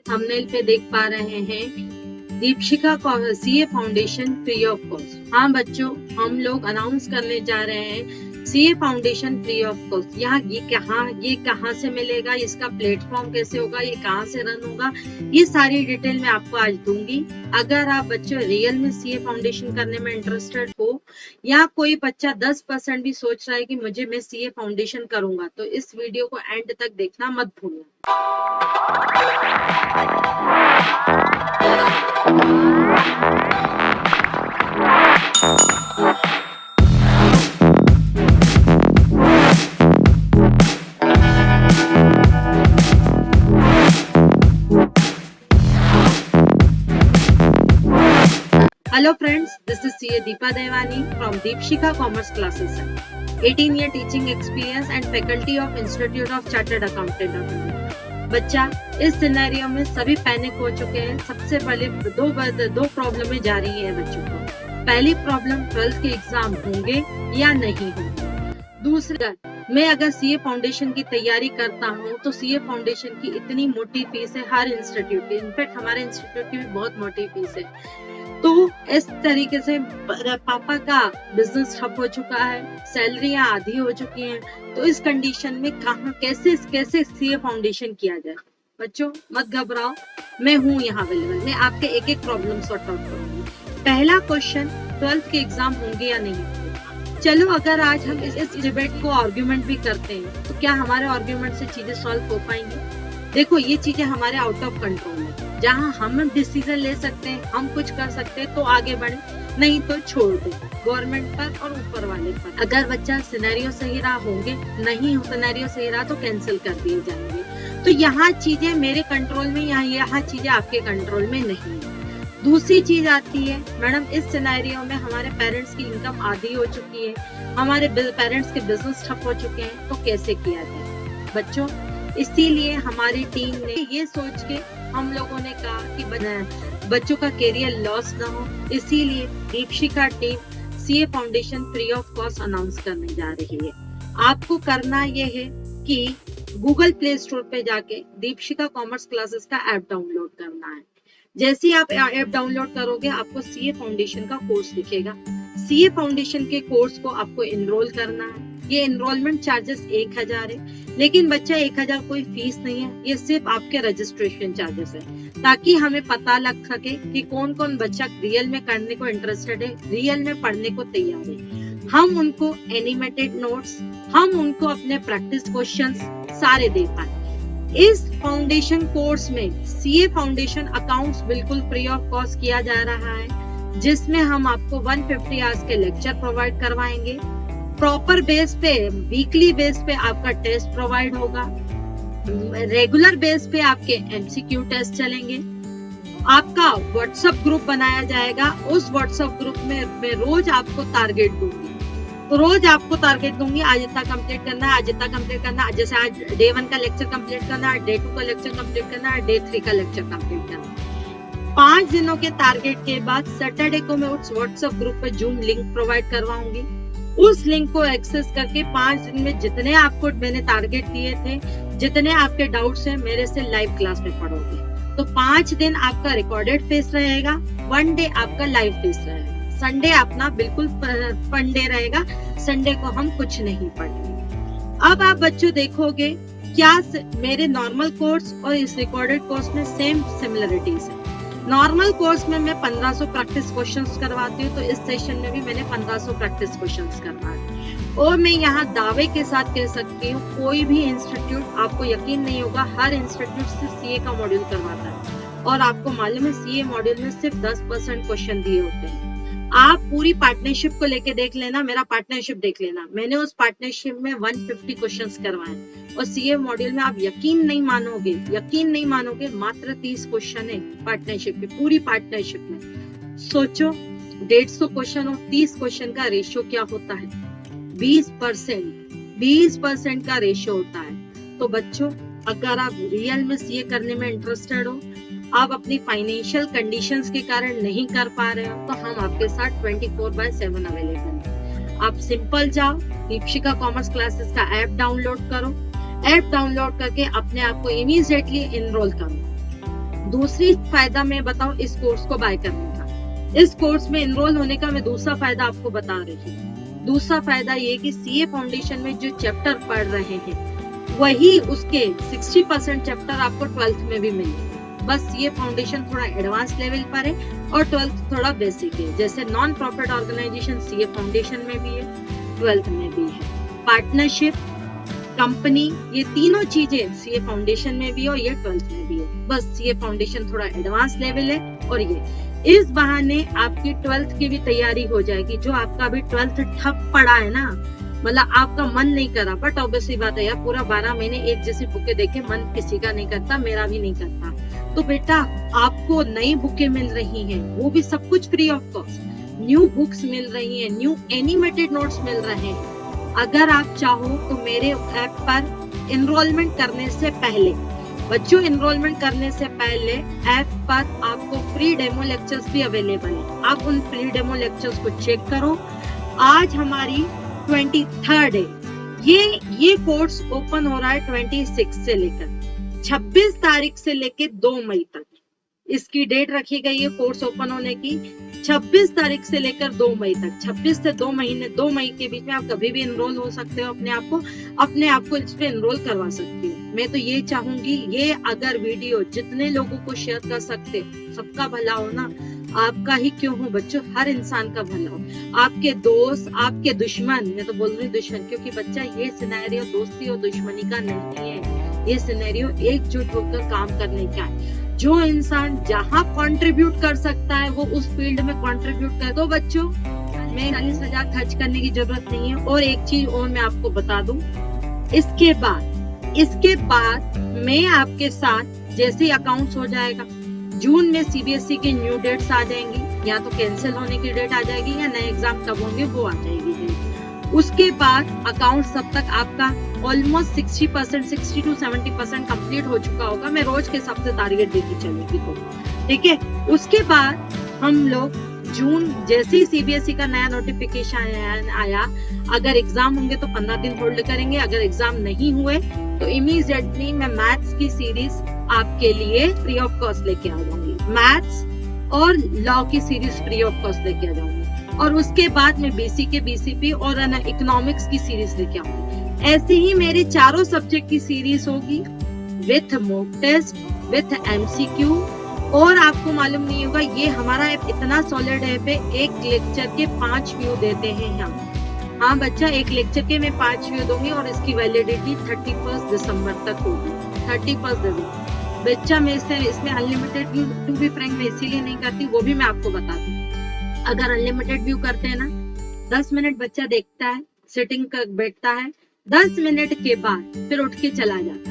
Thumbnail पे देख पा रहे हैं Deepshikha CA foundation free of cost. हाँ बच्चों, हम लोग अनाउंस करने जा रहे हैं CA foundation free of cost. यहाँ ये कहाँ से मिलेगा, इसका प्लेटफॉर्म कैसे होगा, ये कहाँ से रन होगा, ये सारी डिटेल मैं आपको आज दूंगी। अगर आप बच्चों रियल में सीए फाउंडेशन करने में इंटरेस्टेड हो या कोई बच्चा 10% भी सोच रहा है कि मैं सीए फाउंडेशन करूंगा, तो इस वीडियो को एंड तक देखना मत भूलना। Hello friends, this is CA Deepa Devani from Deepshikha Commerce Classes, 18-year teaching experience and faculty of Institute of Chartered Accountant of India। बच्चा, इस सिनेरियो में सभी पैनिक हो चुके हैं। सबसे पहले दो प्रॉब्लमें जा रही है बच्चों को। पहली प्रॉब्लम 12th के एग्जाम होंगे या नहीं होंगे। दूसरा, मैं अगर सीए फाउंडेशन की तैयारी करता हूँ तो सीए फाउंडेशन की इतनी मोटी फीस है हर इंस्टीट्यूट की, इनफैक्ट हमारे इंस्टीट्यूट की भी बहुत मोटी फीस है। तो इस तरीके से पापा का बिजनेस ठप हो चुका है, सैलरियां आधी हो चुकी हैं, तो इस कंडीशन में कैसे सीए फाउंडेशन किया जाए। बच्चों मत घबराओ, मैं हूँ यहाँ अवेलेबल। मैं आपके एक एक प्रॉब्लम सॉर्ट आउट करूंगी। पहला क्वेश्चन, 12th के एग्जाम होंगे या नहीं होंगे। चलो अगर आज हम इस डिबेट को आर्ग्यूमेंट भी करते हैं तो क्या हमारे आर्ग्यूमेंट से चीजें सॉल्व हो पाएंगी। देखो, ये चीजें हमारे आउट ऑफ कंट्रोल है। जहाँ हम डिसीजन ले सकते हैं, हम कुछ कर सकते हैं तो आगे बढ़े, नहीं तो छोड़ दे गवर्नमेंट पर और ऊपर वाले पर। अगर बच्चा सिनेरियो सही रहा होंगे, नहीं सिनेरियो सही रहा तो कैंसिल कर दिए जाएंगे। तो यहाँ चीजें मेरे कंट्रोल में, यहाँ चीजें आपके कंट्रोल में नहीं है। दूसरी चीज आती है, मैडम इस सिनेरियो में हमारे पेरेंट्स की इनकम आधी हो चुकी है, हमारे पेरेंट्स के बिजनेस ठप हो चुके हैं, तो कैसे किया जाए। बच्चों, इसीलिए हमारी टीम ने ये सोच के हम लोगों ने कहा कि बच्चों का करियर लॉस ना हो, इसीलिए Deepshikha team CA foundation free of cost announce करने जा रही है। आपको करना ये है कि गूगल प्ले स्टोर पे जाके दीपशिखा कॉमर्स क्लासेस का ऐप डाउनलोड करना है। जैसे ही आप ऐप डाउनलोड करोगे, आपको सीए फाउंडेशन का कोर्स दिखेगा। सीए फाउंडेशन के कोर्स को आपको एनरोल करना है। ये एनरोलमेंट चार्जेस 1000 है, लेकिन बच्चा 1000 कोई फीस नहीं है, ये सिर्फ आपके रजिस्ट्रेशन चार्जेस है, ताकि हमें पता लग सके कि कौन कौन बच्चा रियल में करने को इंटरेस्टेड है, रियल में पढ़ने को तैयार है। हम उनको एनिमेटेड नोट्स, हम उनको अपने प्रैक्टिस क्वेश्चंस सारे दे पाए। इस फाउंडेशन कोर्स में सीए फाउंडेशन अकाउंट्स बिल्कुल फ्री ऑफ कॉस्ट किया जा रहा है, जिसमें हम आपको 150 आवर्स के लेक्चर प्रोवाइड करवाएंगे। प्रॉपर बेस पे, वीकली बेस पे आपका टेस्ट प्रोवाइड होगा। रेगुलर बेस पे आपके एमसीक्यू टेस्ट चलेंगे। आपका व्हाट्सएप ग्रुप बनाया जाएगा। उस व्हाट्सएप ग्रुप में मैं रोज आपको टारगेट दूंगी, तो रोज आपको टारगेट दूंगी, आज इतना कंप्लीट करना है, आज इतना कंप्लीट करना है। जैसे आज डे 1 का लेक्चर कंप्लीट करना है, डे 2 का लेक्चर कंप्लीट करना है, डे 3 का लेक्चर कंप्लीट करना है। 5 दिनों के टारगेट के बाद सैटरडे को मैं उस व्हाट्सएप ग्रुप पे जूम लिंक प्रोवाइड करवाऊंगी। उस लिंक को एक्सेस करके 5 दिन में जितने आपको मैंने टारगेट दिए थे, जितने आपके डाउट्स हैं, मेरे से लाइव क्लास में पढ़ोगे। तो 5 दिन आपका रिकॉर्डेड फेस रहेगा, 1 डे आपका लाइव फेस रहेगा। संडे अपना बिल्कुल फन डे रहेगा, संडे को हम कुछ नहीं पढ़ेंगे। अब आप बच्चों देखोगे क्या मेरे नॉर्मल कोर्स और इस रिकॉर्डेड कोर्स में सेम सिमिलरिटीज है। नॉर्मल कोर्स में मैं 1500 प्रैक्टिस क्वेश्चंस करवाती हूँ, तो इस सेशन में भी मैंने 1500 प्रैक्टिस क्वेश्चंस करवाए। और मैं यहाँ दावे के साथ कह सकती हूँ, कोई भी इंस्टीट्यूट, आपको यकीन नहीं होगा, हर इंस्टीट्यूट सिर्फ सीए का मॉड्यूल करवाता है। और आपको मालूम है सीए मॉड्यूल में सिर्फ 10% क्वेश्चन दिए होते हैं। आप पूरी पार्टनरशिप को लेके देख लेना, मेरा पार्टनरशिप देख लेना, मैंने उस पार्टनरशिप में 150 क्वेश्चंस करवाए। और सीए मॉड्यूल में आप यकीन नहीं मानोगे, मात्र 30 क्वेश्चन है पार्टनरशिप की, पूरी पार्टनरशिप में। सोचो 150 क्वेश्चन और 30 क्वेश्चन का रेशियो क्या होता है। 20% का रेशियो होता है। तो बच्चों, अगर आप रियल में सीए करने में इंटरेस्टेड हो, आप अपनी फाइनेंशियल कंडीशंस के कारण नहीं कर पा रहे हो, तो हम आपके साथ 24/7 अवेलेबल हैं। आप सिंपल जाओ, दीपशिखा कॉमर्स क्लासेस का ऐप डाउनलोड करो। ऐप डाउनलोड करके अपने आप को इमीडिएटली एनरोल करो। दूसरी फायदा मैं बताऊं इस कोर्स को बाय करने का, इस कोर्स में एनरोल होने का मैं दूसरा फायदा आपको बता रही हूँ। दूसरा फायदा ये कि सीए फाउंडेशन में जो चैप्टर पढ़ रहे हैं वही उसके 60% चैप्टर आपको 12th में भी मिलेंगे। बस सीए फाउंडेशन थोड़ा एडवांस लेवल पर है और 12th थोड़ा बेसिक है। जैसे non profit organisation CA foundation में भी है, 12th में भी है। पार्टनरशिप, कंपनी, ये तीनों चीजें सीए फाउंडेशन में भी है और ये 12th में भी है। बस सीए फाउंडेशन थोड़ा एडवांस लेवल है और ये इस बहाने आपकी 12th की भी तैयारी हो जाएगी। जो आपका अभी 12th ठप पड़ा है ना, मतलब आपका मन नहीं करा, बट ऑब्वियसली बात है यार, पूरा 12 महीने एक जैसी बुकें देखे मन किसी का नहीं करता, मेरा भी नहीं करता। तो बेटा आपको नई बुकें मिल रही हैं, वो भी सब कुछ free of cost. New books मिल रही हैं, न्यू एनिमेटेड नोट्स मिल रहे हैं। अगर आप चाहो तो मेरे ऐप पर एनरोलमेंट करने से पहले, बच्चों एनरोलमेंट करने से पहले ऐप पर आपको फ्री डेमो लेक्चर्स भी अवेलेबल है। आप उन फ्री डेमो लेक्चर्स को चेक करो। आज हमारी 23rd है, ये कोर्स ओपन हो रहा है 26 से लेकर 26 तारीख से लेकर 2 मई तक इसकी डेट रखी गई है कोर्स ओपन होने की। 26 तारीख से लेकर 2 मई तक, 26 से 2 महीने, 2 मई के बीच में आप कभी भी एनरोल हो सकते हो, अपने आप को इस पे एनरोल करवा सकती हो। मैं तो ये चाहूंगी, ये अगर वीडियो जितने लोगों को शेयर कर सकते हो, सबका भला हो ना, आपका ही क्यों हो बच्चों, हर इंसान का भला हो। आपके दोस्त, आपके दुश्मन, मैं तो बोल रही दुश्मन, क्योंकि बच्चा ये सिनेरियो दोस्ती और दुश्मनी का नहीं है, ये सिनेरियो एकजुट होकर काम करने का है। जो इंसान जहाँ कंट्रीब्यूट कर सकता है वो उस फील्ड में कंट्रीब्यूट कर दो बच्चों। मैं 40,000 खर्च करने की जरूरत नहीं है। और एक चीज और मैं आपको बता दूं, इसके बाद मैं आपके साथ जैसे अकाउंट्स हो जाएगा, जून में सीबीएसई की न्यू डेट्स आ जाएंगी, या तो कैंसिल होने की डेट आ जाएगी या नए एग्जाम कब होंगे वो आ जाएगी डेट। उसके बाद अकाउंट सब तक आपका ऑलमोस्ट 60%, 60 to 70% कंप्लीट हो चुका होगा। मैं रोज के हिसाब से टारगेट देती चलूंगी तो ठीक है। उसके बाद हम लोग जून जैसे ही सीबीएसई का नया नोटिफिकेशन आया, अगर एग्जाम होंगे तो 15 दिन होल्ड करेंगे, अगर एग्जाम नहीं हुए तो इमीडिएटली मैं मैथ्स की सीरीज आपके लिए फ्री ऑफ कॉस्ट लेके आ जाऊंगी। मैथ्स और लॉ की सीरीज फ्री ऑफ कॉस्ट लेके आ जाऊंगी। और उसके बाद मैं बीसीके, बीसीपी और इकोनॉमिक्स की सीरीज लेके आऊंगी। ऐसे ही मेरी चारों सब्जेक्ट की सीरीज होगी with mock test, with MCQ. और आपको मालूम नहीं होगा, ये हमारा ऐप इतना सॉलिड ऐप है, एक लेक्चर के 5 व्यू देते हैं हम। हाँ बच्चा, एक लेक्चर के मैं 5 व्यू दूंगी और इसकी वैलिडिटी 31 दिसंबर तक होगी। 31 दिसंबर बच्चा, मैं इसमें unlimited view, to be frank, मैं इसीलिए नहीं करती, वो भी मैं आपको बता दूं। अगर अनलिमिटेड व्यू करते हैं ना, 10 मिनट बच्चा देखता है, सिटिंग कर बैठता है, 10 मिनट के बाद फिर उठ के चला जाता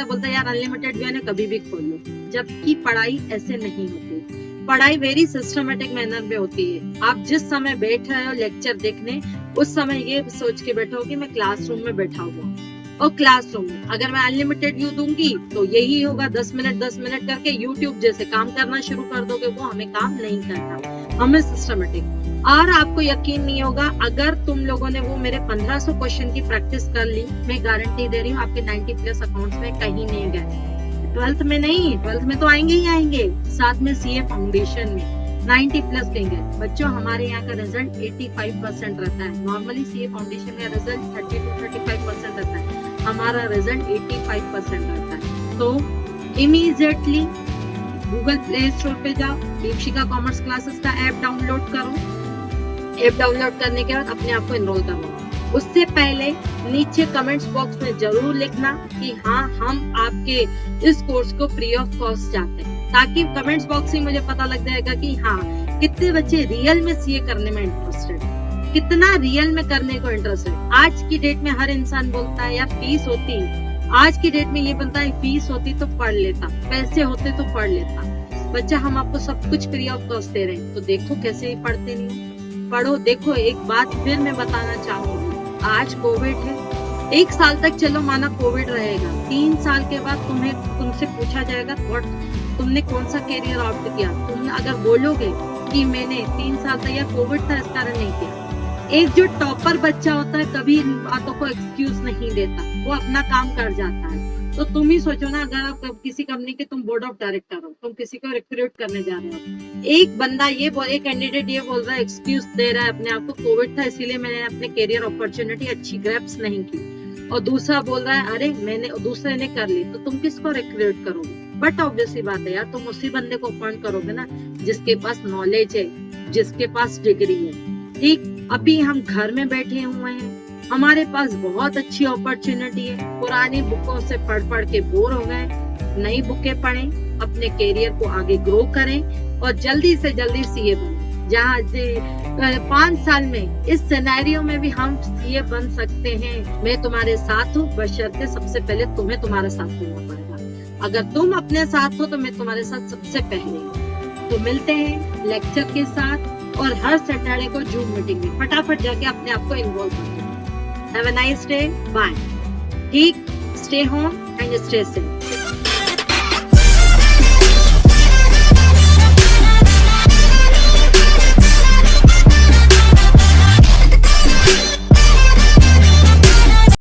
है, बोलता है यार अनलिमिटेड व्यू है ना, कभी भी खोल लो। जबकि पढ़ाई ऐसे नहीं होती, पढ़ाई वेरी सिस्टमेटिक मैनर में होती है। आप जिस समय बैठ रहे हो लेक्चर देखने, उस समय ये सोच के बैठो कि मैं क्लासरूम में बैठा हुआ, और क्लासरूम में अगर मैं अनलिमिटेड व्यू दूंगी तो यही होगा, 10 मिनट करके यूट्यूब जैसे काम करना शुरू कर दोगे, वो हमें काम नहीं करना, हमें सिस्टमेटिक। और आपको यकीन नहीं होगा, अगर तुम लोगों ने वो मेरे 1500 क्वेश्चन की प्रैक्टिस कर ली, मैं गारंटी दे रही हूँ आपके 90+ अकाउंट्स में कहीं नहीं गए। 12th में नहीं, 12th में तो आएंगे ही आएंगे, साथ में सीए फाउंडेशन में 90+ देंगे बच्चों। हमारे यहाँ का रिजल्ट 85% रहता है। नॉर्मली सीए फाउंडेशन का रिजल्ट 30 to 35% रहता है, हमारा रिजल्ट 85% रहता है। तो इमीडिएटली गूगल प्ले स्टोर पे जाओ, दीपशिखा कॉमर्स क्लासेस का ऐप डाउनलोड करो। ऐप डाउनलोड करने के बाद अपने आप को एनरोल करो। उससे पहले नीचे कमेंट्स बॉक्स में जरूर लिखना कि हाँ, हम आपके इस कोर्स को फ्री ऑफ कॉस्ट चाहते हैं, ताकि कमेंट्स बॉक्स से मुझे पता लग जाएगा कि हाँ, कितने बच्चे रियल में सीए करने में इंटरेस्टेड, कितना रियल में करने को इंटरेस्टेड। आज की डेट में हर इंसान बोलता है यार फीस होती, आज की डेट में ये बनता है फीस होती तो पढ़ लेता, पैसे होते तो पढ़ लेता। बच्चा, हम आपको सब कुछ फ्री ऑफ कॉस्ट दे रहे हैं, तो देखो कैसे ही पढ़ते नहीं, पढ़ो। देखो एक बात फिर मैं बताना चाहूंगी, आज कोविड है, 1 साल तक चलो माना कोविड रहेगा, 3 साल के बाद तुमसे पूछा जाएगा तुमने कौन सा कैरियर ऑप्ट किया। तुम अगर बोलोगे कि मैंने 3 साल तक या कोविड था इस कारण नहीं किया। एक जो टॉपर बच्चा होता है कभी इन बातों को एक्सक्यूज नहीं देता, वो अपना काम कर जाता है। तो तुम ही सोचो ना, अगर आप किसी कंपनी के तुम बोर्ड ऑफ डायरेक्टर हो, तुम किसी को रिक्रूट करने जा रहे हो, एक बंदा एक कैंडिडेट ये बोल रहा है, एक्सक्यूज दे रहा है अपने आप को, कोविड था इसीलिए मैंने अपने करियर अपॉर्चुनिटी अच्छी ग्रैप्स नहीं की, और दूसरा बोल रहा है अरे दूसरे ने कर ली, तो तुम किसको रिक्रूट करोगे? बट ऑब्वियसली बात है यार, तुम उसी बंदे को अपॉइंट करोगे ना जिसके पास नॉलेज है, जिसके पास डिग्री है। ठीक, अभी हम घर में बैठे हुए हैं, हमारे पास बहुत अच्छी अपॉर्चुनिटी है, पुरानी बुकों से पढ़ के बोर हो गए, नई बुकें पढ़ें, अपने करियर को आगे ग्रो करें और जल्दी से जल्दी सीए बने। जहाँ 5 साल में इस सिनेरियो में भी हम सीए बन सकते हैं। मैं तुम्हारे साथ हूँ, बशर्ते सबसे पहले तुम्हें तुम्हारा साथ देना पड़ेगा। अगर तुम अपने साथ हो तो मैं तुम्हारे साथ सबसे पहले। तो मिलते हैं लेक्चर के साथ और हर सैटरडे को जूम मीटिंग में। फटाफट जाके अपने आप को इन्वॉल्व करो। Have a nice day. Bye. Take, stay home and stay safe.